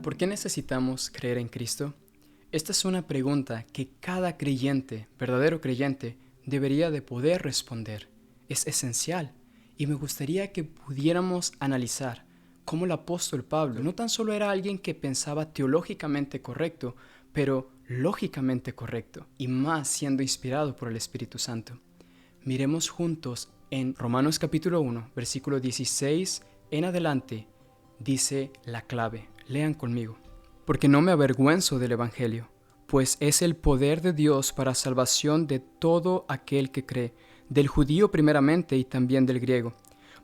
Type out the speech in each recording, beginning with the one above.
¿Por qué necesitamos creer en Cristo? Esta es una pregunta que cada creyente, verdadero creyente, debería de poder responder. Es esencial y me gustaría que pudiéramos analizar cómo el apóstol Pablo no tan solo era alguien que pensaba teológicamente correcto, pero lógicamente correcto, y más siendo inspirado por el Espíritu Santo. Miremos juntos en Romanos capítulo 1, versículo 16 en adelante, dice la clave. Lean conmigo. Porque no me avergüenzo del Evangelio, pues es el poder de Dios para salvación de todo aquel que cree, del judío primeramente y también del griego.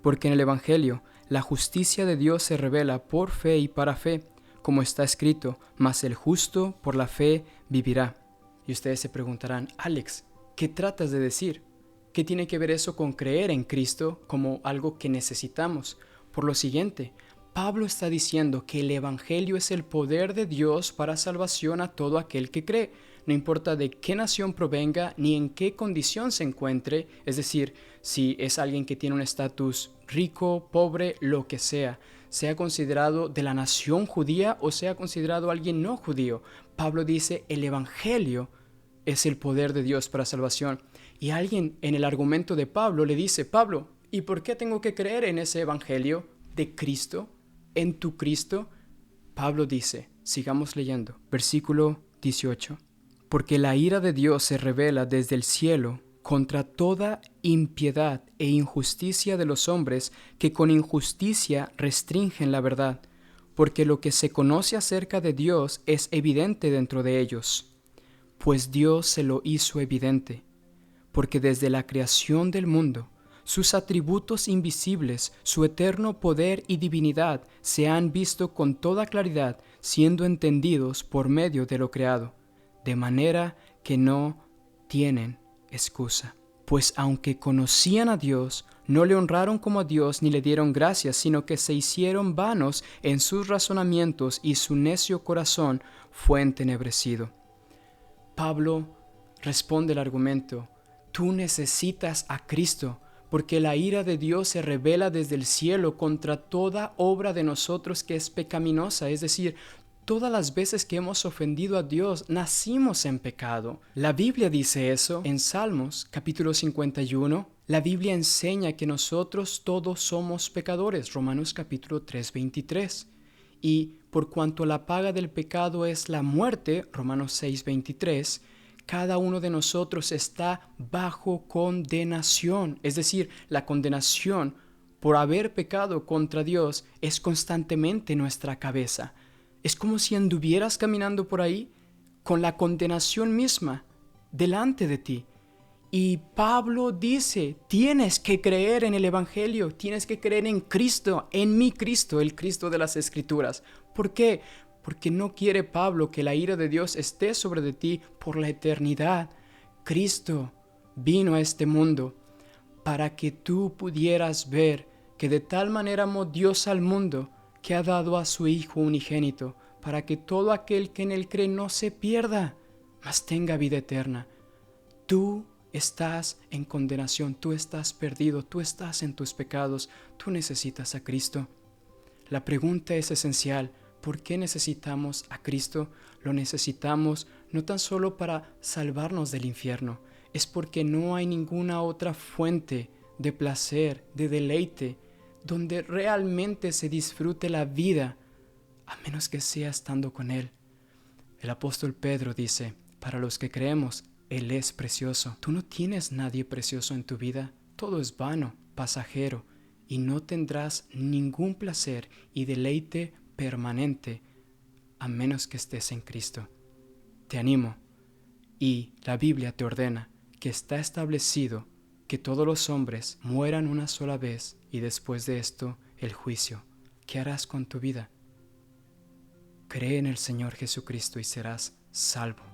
Porque en el Evangelio la justicia de Dios se revela por fe y para fe, como está escrito, mas el justo por la fe vivirá. Y ustedes se preguntarán, Alex, ¿qué tratas de decir? ¿Qué tiene que ver eso con creer en Cristo como algo que necesitamos? Por lo siguiente, Pablo está diciendo que el Evangelio es el poder de Dios para salvación a todo aquel que cree, no importa de qué nación provenga ni en qué condición se encuentre, es decir, si es alguien que tiene un estatus rico, pobre, lo que sea considerado de la nación judía o sea considerado alguien no judío. Pablo dice, el Evangelio es el poder de Dios para salvación. Y alguien en el argumento de Pablo le dice, Pablo, ¿y por qué tengo que creer en ese Evangelio de Cristo? ¿En tu Cristo? Pablo dice, sigamos leyendo, versículo 18. Porque la ira de Dios se revela desde el cielo contra toda impiedad e injusticia de los hombres que con injusticia restringen la verdad, porque lo que se conoce acerca de Dios es evidente dentro de ellos, pues Dios se lo hizo evidente, porque desde la creación del mundo, sus atributos invisibles, su eterno poder y divinidad se han visto con toda claridad, siendo entendidos por medio de lo creado, de manera que no tienen excusa. Pues aunque conocían a Dios, no le honraron como a Dios ni le dieron gracias, sino que se hicieron vanos en sus razonamientos y su necio corazón fue entenebrecido. Pablo responde el argumento, tú necesitas a Cristo, porque la ira de Dios se revela desde el cielo contra toda obra de nosotros que es pecaminosa, es decir, todas las veces que hemos ofendido a Dios, nacimos en pecado. La Biblia dice eso en Salmos, capítulo 51. La Biblia enseña que nosotros todos somos pecadores, Romanos capítulo 3, 23. Y por cuanto la paga del pecado es la muerte, Romanos 6, 23, cada uno de nosotros está bajo condenación. Es decir, la condenación por haber pecado contra Dios es constantemente en nuestra cabeza. Es como si anduvieras caminando por ahí con la condenación misma delante de ti. Y Pablo dice, tienes que creer en el Evangelio, tienes que creer en Cristo, en mi Cristo, el Cristo de las Escrituras. ¿Por qué? Porque no quiere Pablo que la ira de Dios esté sobre de ti por la eternidad. Cristo vino a este mundo para que tú pudieras ver que de tal manera amó Dios al mundo que ha dado a su Hijo unigénito, para que todo aquel que en él cree no se pierda, mas tenga vida eterna. Tú estás en condenación, tú estás perdido, tú estás en tus pecados, tú necesitas a Cristo. La pregunta es esencial, ¿por qué necesitamos a Cristo? Lo necesitamos no tan solo para salvarnos del infierno, es porque no hay ninguna otra fuente de placer, de deleite, donde realmente se disfrute la vida, a menos que sea estando con Él. El apóstol Pedro dice, para los que creemos, Él es precioso. Tú no tienes nadie precioso en tu vida, todo es vano, pasajero, y no tendrás ningún placer y deleite permanente, a menos que estés en Cristo. Te animo, y la Biblia te ordena que está establecido que todos los hombres mueran una sola vez y después de esto el juicio. ¿Qué harás con tu vida? Cree en el Señor Jesucristo y serás salvo.